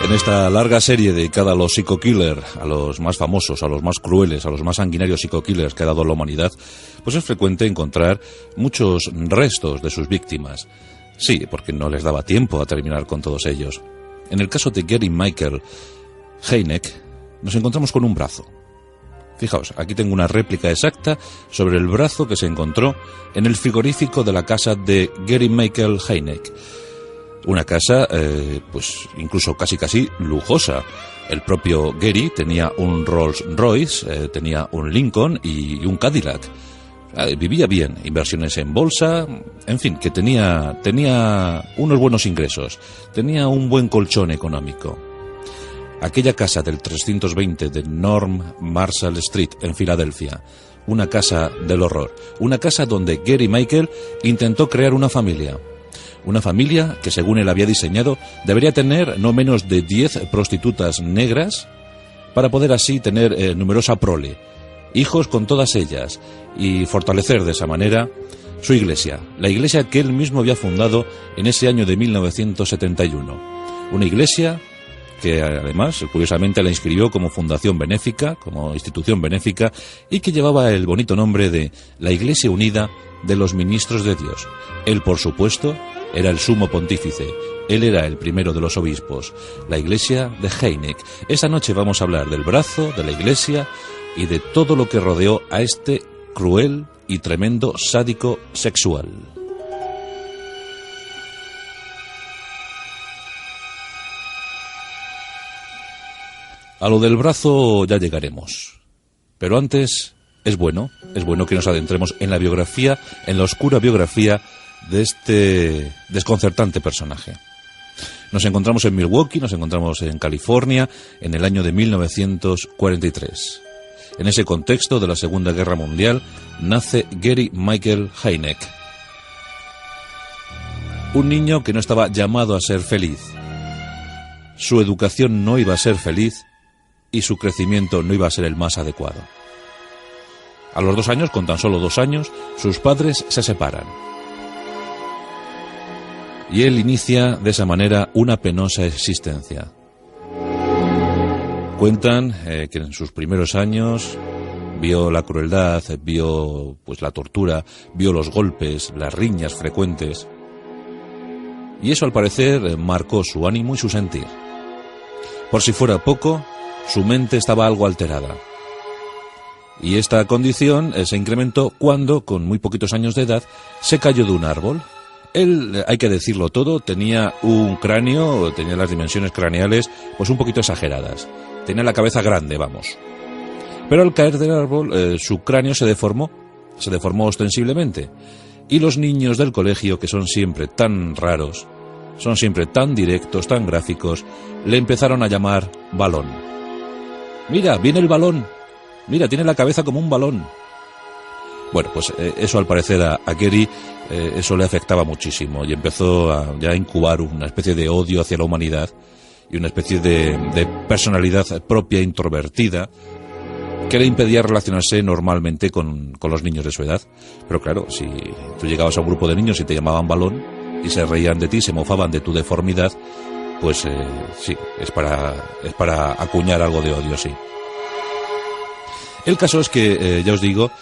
En esta larga serie dedicada a los psico-killers, a los más famosos, a los más crueles, a los más sanguinarios psico-killers que ha dado la humanidad, pues es frecuente encontrar muchos restos de sus víctimas. Sí, porque no les daba tiempo a terminar con todos ellos. En el caso de Gary Michael Heineck, nos encontramos con un brazo. Fijaos, aquí tengo una réplica exacta sobre el brazo que se encontró en el frigorífico de la casa de Gary Michael Heineck. Una casa, pues incluso casi lujosa. El propio Gary tenía un Rolls Royce, tenía un Lincoln y un Cadillac. Vivía bien, inversiones en bolsa, en fin, que tenía unos buenos ingresos, tenía un buen colchón económico. Aquella casa del 320 de Norm Marshall Street en Filadelfia, una casa del horror, una casa donde Gary Michael intentó crear una familia. Una familia que, según él había diseñado, debería tener no menos de 10 prostitutas negras para poder así tener numerosa prole, hijos con todas ellas, y fortalecer de esa manera su iglesia, la iglesia que él mismo había fundado en ese año de 1971. Una iglesia que además, curiosamente, la inscribió como fundación benéfica, como institución benéfica, y que llevaba el bonito nombre de la Iglesia Unida de los Ministros de Dios. Él, por supuesto, era el sumo pontífice. Él era el primero de los obispos. La iglesia de Heineck. Esta noche vamos a hablar del brazo, de la iglesia y de todo lo que rodeó a este cruel y tremendo sádico sexual. A lo del brazo ya llegaremos. Pero antes es bueno que nos adentremos en la biografía, en la oscura biografía de este desconcertante personaje. Nos encontramos en Milwaukee, nos encontramos en California, en el año de 1943. En ese contexto de la Segunda Guerra Mundial nace Gary Michael Heineck. Un niño que no estaba llamado a ser feliz. Su educación no iba a ser feliz y su crecimiento no iba a ser el más adecuado. A los 2 años, con tan solo 2 años, sus padres se separan. Y él inicia de esa manera una penosa existencia. Cuentan que en sus primeros años vio la crueldad, vio pues la tortura, vio los golpes, las riñas frecuentes. Y eso al parecer marcó su ánimo y su sentir. Por si fuera poco, su mente estaba algo alterada. Y esta condición se incrementó cuando, con muy poquitos años de edad, se cayó de un árbol. Él, hay que decirlo todo, tenía un cráneo, tenía las dimensiones craneales pues un poquito exageradas. Tenía la cabeza grande, vamos. Pero al caer del árbol, su cráneo se deformó ostensiblemente. Y los niños del colegio, que son siempre tan raros, son siempre tan directos, tan gráficos, le empezaron a llamar balón. Mira, viene el balón. Mira, tiene la cabeza como un balón. Bueno, pues eso al parecer a Gary eso le afectaba muchísimo y empezó a ya incubar una especie de odio hacia la humanidad y una especie de personalidad propia introvertida que le impedía relacionarse normalmente con los niños de su edad. Pero claro, si tú llegabas a un grupo de niños y te llamaban balón y se reían de ti, se mofaban de tu deformidad, pues sí, es para acuñar algo de odio, sí. El caso es que, ya os digo,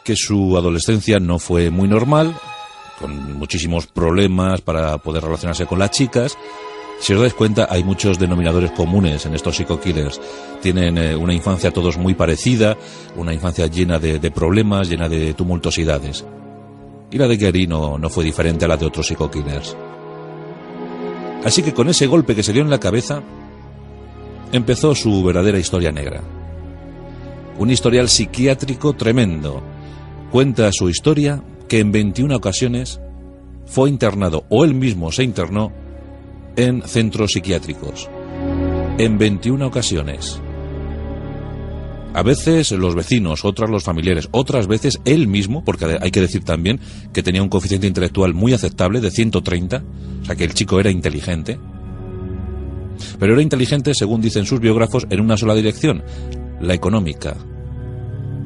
que su adolescencia no fue muy normal, con muchísimos problemas para poder relacionarse con las chicas. Si os dais cuenta, hay muchos denominadores comunes en estos psico-killers. Tienen una infancia todos muy parecida, una infancia llena de problemas, llena de tumultuosidades. Y la de Gary no fue diferente a la de otros psico-killers. Así que con ese golpe que se dio en la cabeza, empezó su verdadera historia negra. Un historial psiquiátrico tremendo. Cuenta su historia que en 21 ocasiones fue internado, o él mismo se internó, en centros psiquiátricos. En 21 ocasiones. A veces los vecinos, otras los familiares, otras veces él mismo, porque hay que decir también que tenía un coeficiente intelectual muy aceptable, de 130, o sea que el chico era inteligente. Pero era inteligente, según dicen sus biógrafos, en una sola dirección, la económica.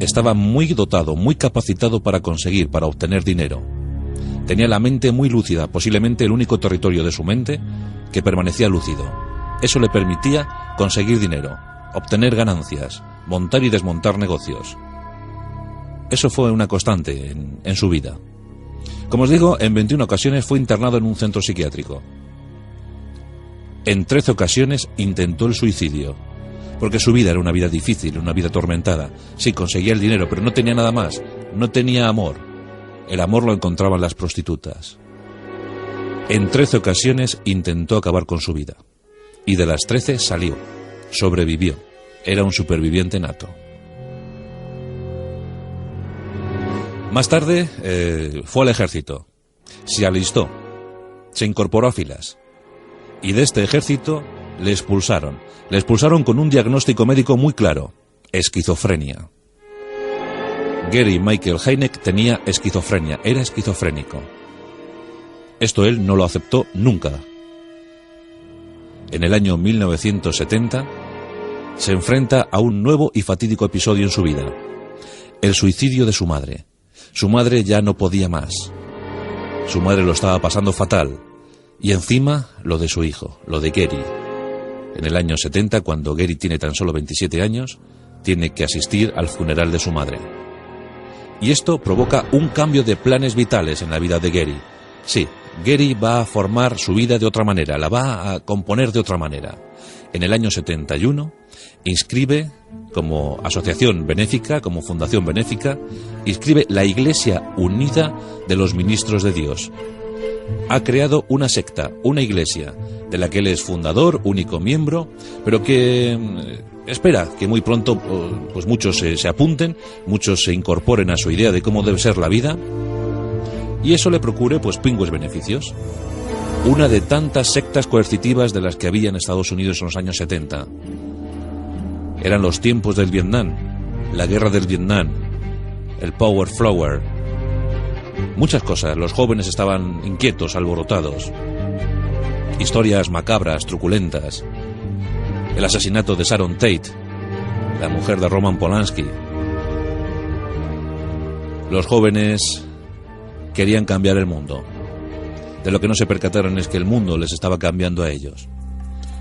Estaba muy dotado, muy capacitado para obtener dinero. Tenía la mente muy lúcida, posiblemente el único territorio de su mente que permanecía lúcido. eso le permitía conseguir dinero, obtener ganancias, montar y desmontar negocios. Eso fue una constante en su vida. Como os digo, en 21 ocasiones fue internado en un centro psiquiátrico. En 13 ocasiones intentó el suicidio, porque su vida era una vida difícil, una vida atormentada. Sí, conseguía el dinero, pero no tenía nada más, no tenía amor. El amor lo encontraba en las prostitutas. En 13 ocasiones intentó acabar con su vida, y de las 13 salió, sobrevivió, era un superviviente nato. Más tarde fue al ejército, se alistó, se incorporó a filas, y de este ejército le expulsaron con un diagnóstico médico muy claro: esquizofrenia. Gary Michael Hynek tenía esquizofrenia, era esquizofrénico. Esto él no lo aceptó nunca. En el año 1970 se enfrenta a un nuevo y fatídico episodio en su vida: el suicidio de su madre. Su madre ya no podía más. Su madre lo estaba pasando fatal. Y encima lo de su hijo, lo de Gary. En el año 70, cuando Gary tiene tan solo 27 años, tiene que asistir al funeral de su madre. Y esto provoca un cambio de planes vitales en la vida de Gary. Sí, Gary va a formar su vida de otra manera, la va a componer de otra manera. En el año 71 inscribe como asociación benéfica, como fundación benéfica, inscribe la Iglesia Unida de los Ministros de Dios. Ha creado una secta, una iglesia, de la que él es fundador, único miembro, pero que espera que muy pronto pues muchos se apunten, muchos se incorporen a su idea de cómo debe ser la vida, y eso le procure pues pingües beneficios. Una de tantas sectas coercitivas de las que había en Estados Unidos en los años 70. Eran los tiempos del Vietnam, la guerra del Vietnam, el Power Flower. Muchas cosas, los jóvenes estaban inquietos, alborotados. Historias macabras, truculentas. El asesinato de Sharon Tate, la mujer de Roman Polanski. Los jóvenes querían cambiar el mundo. De lo que no se percataron es que el mundo les estaba cambiando a ellos.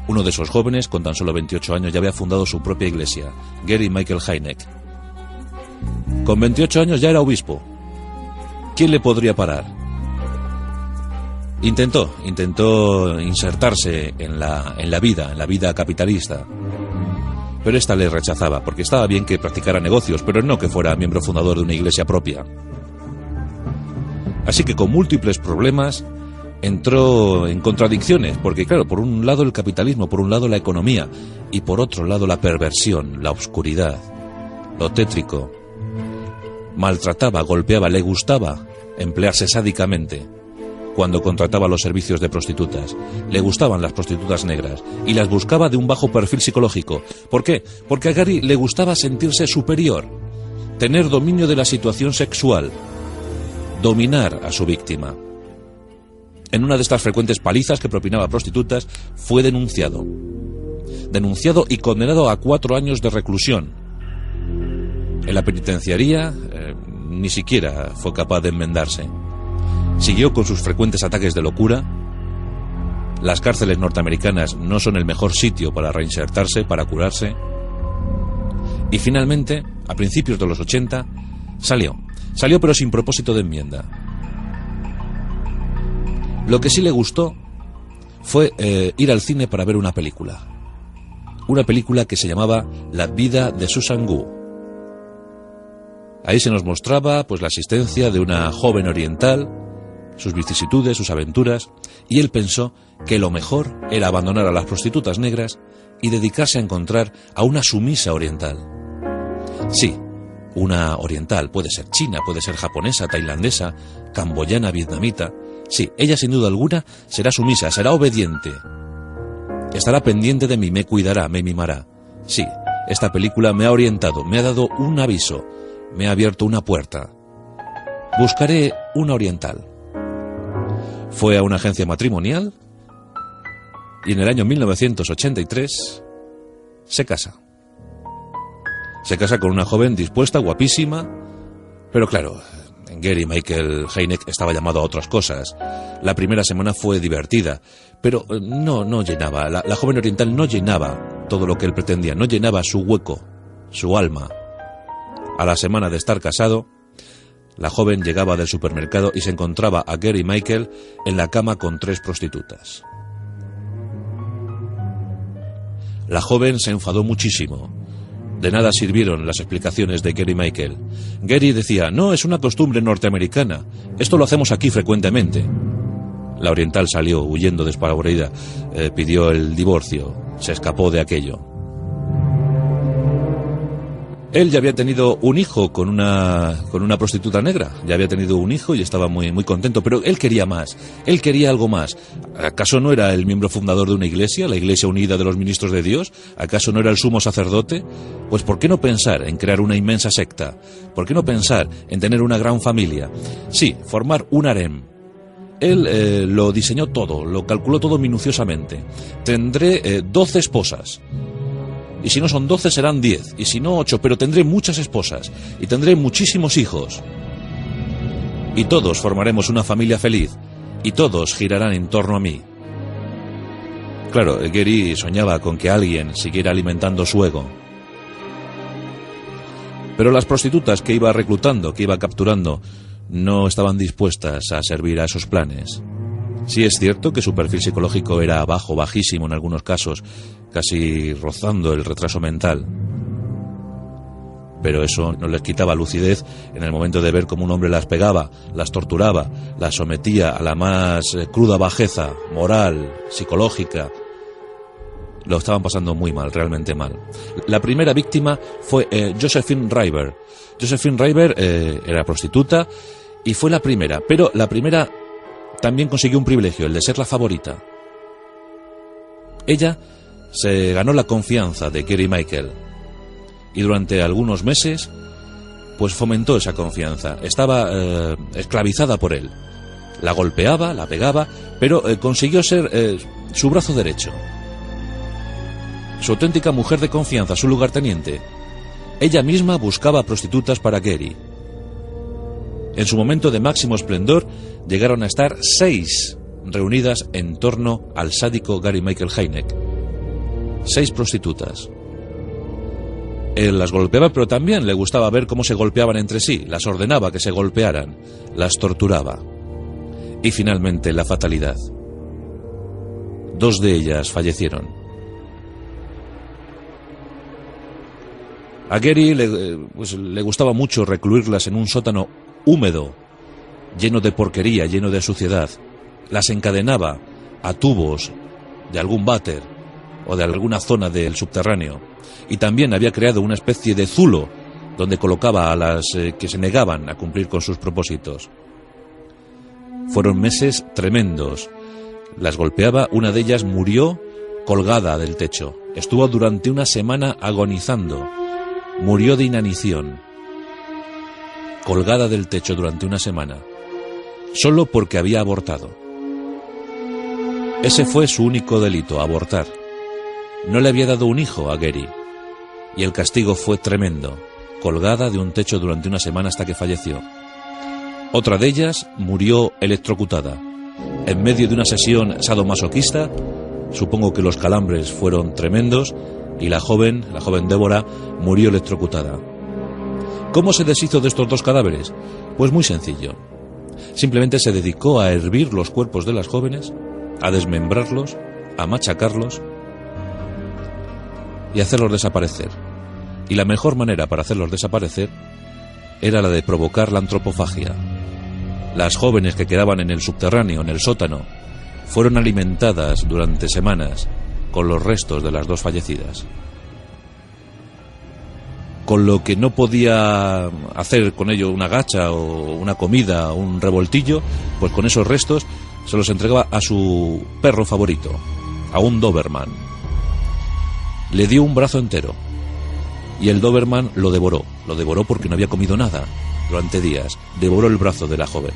Uno de esos jóvenes, con tan solo 28 años, ya había fundado su propia iglesia, Gary Michael Hynek. Con 28 años ya era obispo. ¿Quién le podría parar? Intentó insertarse en la vida capitalista. Pero esta le rechazaba, porque estaba bien que practicara negocios, pero no que fuera miembro fundador de una iglesia propia. Así que con múltiples problemas entró en contradicciones, porque claro, por un lado el capitalismo, por un lado la economía, y por otro lado la perversión, la oscuridad, lo tétrico. Maltrataba, golpeaba, le gustaba emplearse sádicamente cuando contrataba los servicios de prostitutas. Le gustaban las prostitutas negras y las buscaba de un bajo perfil psicológico. ¿Por qué? Porque a Gary le gustaba sentirse superior, tener dominio de la situación sexual, dominar a su víctima. En una de estas frecuentes palizas que propinaba a prostitutas, fue denunciado y condenado a 4 años de reclusión. En la penitenciaría ni siquiera fue capaz de enmendarse. Siguió con sus frecuentes ataques de locura. Las cárceles norteamericanas no son el mejor sitio para reinsertarse, para curarse. Y finalmente, a principios de los 80, salió pero sin propósito de enmienda. Lo que sí le gustó fue ir al cine para ver una película que se llamaba La vida de Susan Gu. Ahí se nos mostraba pues la existencia de una joven oriental, sus vicisitudes, sus aventuras, y él pensó que lo mejor era abandonar a las prostitutas negras y dedicarse a encontrar a una sumisa oriental. Sí, una oriental, puede ser china, puede ser japonesa, tailandesa, camboyana, vietnamita. Sí, ella sin duda alguna será sumisa, será obediente. Estará pendiente de mí, me cuidará, me mimará. Sí, esta película me ha orientado, me ha dado un aviso, me ha abierto una puerta. Buscaré una oriental. Fue a una agencia matrimonial y en el año 1983 se casa. Se casa con una joven dispuesta, guapísima, pero claro, Gary Michael Hynek estaba llamado a otras cosas. La primera semana fue divertida, pero no llenaba. La joven oriental no llenaba todo lo que él pretendía, no llenaba su hueco, su alma. A la semana de estar casado, la joven llegaba del supermercado y se encontraba a Gary Michael en la cama con 3 prostitutas. La joven se enfadó muchísimo. De nada sirvieron las explicaciones de Gary Michael. Gary decía: no, es una costumbre norteamericana. Esto lo hacemos aquí frecuentemente. La oriental salió huyendo despavorida, pidió el divorcio, se escapó de aquello. Él ya había tenido un hijo con una prostituta negra, ya había tenido un hijo y estaba muy contento, pero él quería más, él quería algo más. ¿Acaso no era el miembro fundador de una iglesia, la Iglesia Unida de los Ministros de Dios? ¿Acaso no era el sumo sacerdote? Pues ¿por qué no pensar en crear una inmensa secta? ¿Por qué no pensar en tener una gran familia? Sí, formar un harem. Él lo diseñó todo, lo calculó todo minuciosamente. Tendré 12 esposas. Y si no son 12 serán 10, y si no 8, pero tendré muchas esposas, y tendré muchísimos hijos. Y todos formaremos una familia feliz, y todos girarán en torno a mí. Claro, Gary soñaba con que alguien siguiera alimentando su ego. Pero las prostitutas que iba reclutando, que iba capturando, no estaban dispuestas a servir a esos planes. Sí es cierto que su perfil psicológico era bajísimo en algunos casos, casi rozando el retraso mental. Pero eso no les quitaba lucidez en el momento de ver cómo un hombre las pegaba, las torturaba, las sometía a la más cruda bajeza moral, psicológica. Lo estaban pasando muy mal, realmente mal. La primera víctima fue Josephine River. Josephine River era prostituta y fue la primera, pero la primera también consiguió un privilegio, el de ser la favorita. Ella se ganó la confianza de Gary Michael y durante algunos meses pues fomentó esa confianza. Estaba esclavizada por él. La golpeaba, la pegaba, pero consiguió ser su brazo derecho, su auténtica mujer de confianza, su lugarteniente. Ella misma buscaba prostitutas para Gary. En su momento de máximo esplendor llegaron a estar 6 reunidas en torno al sádico Gary Michael Hynek. 6 prostitutas. Él las golpeaba, pero también le gustaba ver cómo se golpeaban entre sí, las ordenaba que se golpearan, las torturaba. Y finalmente la fatalidad. 2 de ellas fallecieron. A Gary le gustaba mucho recluirlas en un sótano húmedo, lleno de porquería, lleno de suciedad. Las encadenaba a tubos de algún váter o de alguna zona del subterráneo. Y también había creado una especie de zulo donde colocaba a las que se negaban a cumplir con sus propósitos. Fueron meses tremendos. Las golpeaba, una de ellas murió colgada del techo. Estuvo durante una semana agonizando. Murió de inanición. Colgada del techo durante una semana. Solo porque había abortado. Ese fue su único delito, abortar. No le había dado un hijo a Gary. Y el castigo fue tremendo. Colgada de un techo durante una semana hasta que falleció. Otra de ellas murió electrocutada. En medio de una sesión sadomasoquista, supongo que los calambres fueron tremendos, y la joven Débora, murió electrocutada. ¿Cómo se deshizo de estos 2 cadáveres? Pues muy sencillo. Simplemente se dedicó a hervir los cuerpos de las jóvenes, a desmembrarlos, a machacarlos y hacerlos desaparecer. Y la mejor manera para hacerlos desaparecer era la de provocar la antropofagia. Las jóvenes que quedaban en el subterráneo, en el sótano, fueron alimentadas durante semanas con los restos de las 2 fallecidas. Con lo que no podía hacer con ello una gacha o una comida o un revoltillo, pues con esos restos se los entregaba a su perro favorito, a un Doberman. Le dio un brazo entero y el Doberman lo devoró porque no había comido nada durante días, devoró el brazo de la joven.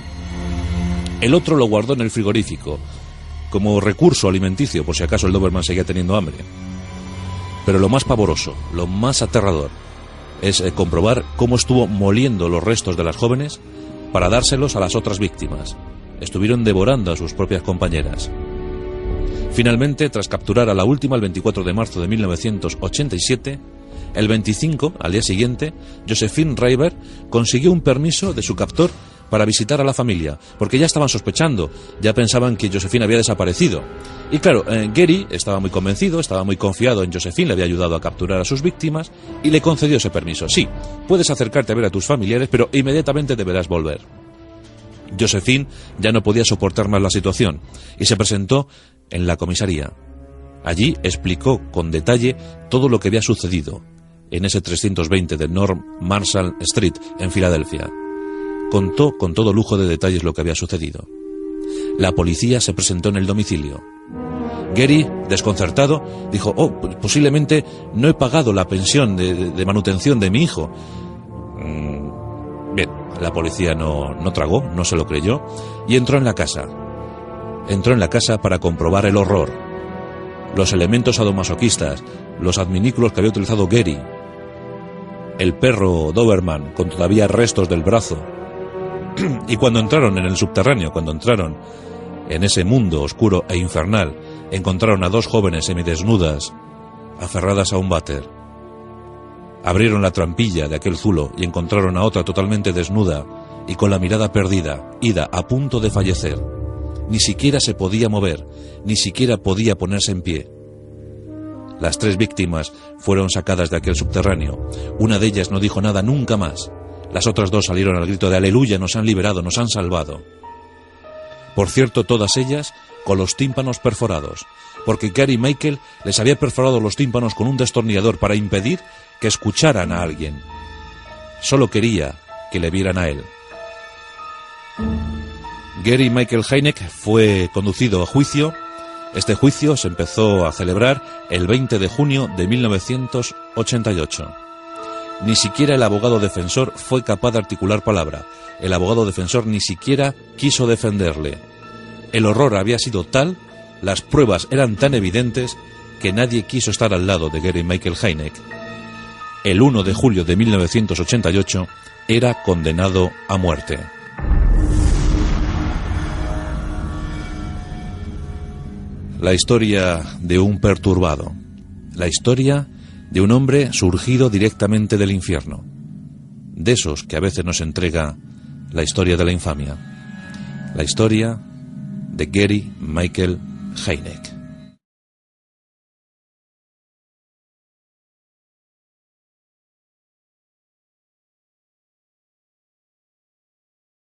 El otro lo guardó en el frigorífico como recurso alimenticio por si acaso el Doberman seguía teniendo hambre. Pero lo más pavoroso, lo más aterrador, es comprobar cómo estuvo moliendo los restos de las jóvenes para dárselos a las otras víctimas. Estuvieron devorando a sus propias compañeras. Finalmente, tras capturar a la última el 24 de marzo de 1987, el 25, al día siguiente, Josephine Reiber consiguió un permiso de su captor para visitar a la familia, porque ya estaban sospechando, ya pensaban que Josephine había desaparecido. Y claro, Gary estaba muy convencido, estaba muy confiado en Josephine, le había ayudado a capturar a sus víctimas y le concedió ese permiso. Sí, puedes acercarte a ver a tus familiares, pero inmediatamente deberás volver. Josephine ya no podía soportar más la situación y se presentó en la comisaría. Allí explicó con detalle todo lo que había sucedido en ese 320 de North Marshall Street, en Filadelfia. Contó con todo lujo de detalles lo que había sucedido. La policía se presentó en el domicilio. Gary, desconcertado, dijo: posiblemente no he pagado la pensión de manutención de mi hijo. Bien, la policía no tragó, no se lo creyó, y entró en la casa. Entró en la casa para comprobar el horror. Los elementos sadomasoquistas, los adminículos que había utilizado Gary, el perro Doberman con todavía restos del brazo. Y cuando entraron en el subterráneo, cuando entraron en ese mundo oscuro e infernal, encontraron a dos jóvenes semidesnudas, aferradas a un váter. Abrieron la trampilla de aquel zulo y encontraron a otra totalmente desnuda y con la mirada perdida, ida, a punto de fallecer. Ni siquiera se podía mover, ni siquiera podía ponerse en pie. Las tres víctimas fueron sacadas de aquel subterráneo. Una de ellas no dijo nada nunca más. Las otras dos salieron al grito de aleluya: nos han liberado, nos han salvado. Por cierto, todas ellas con los tímpanos perforados, porque Gary Michael les había perforado los tímpanos con un destornillador para impedir que escucharan a alguien. Solo quería que le vieran a él. Gary Michael Hynek fue conducido a juicio. Este juicio se empezó a celebrar el 20 de junio de 1988. Ni siquiera el abogado defensor fue capaz de articular palabra. El abogado defensor ni siquiera quiso defenderle. El horror había sido tal, las pruebas eran tan evidentes, que nadie quiso estar al lado de Gary Michael Hynek. El 1 de julio de 1988 era condenado a muerte. La historia de un perturbado. La historia de un hombre surgido directamente del infierno. De esos que a veces nos entrega la historia de la infamia. La historia de Gary Michael Hynek.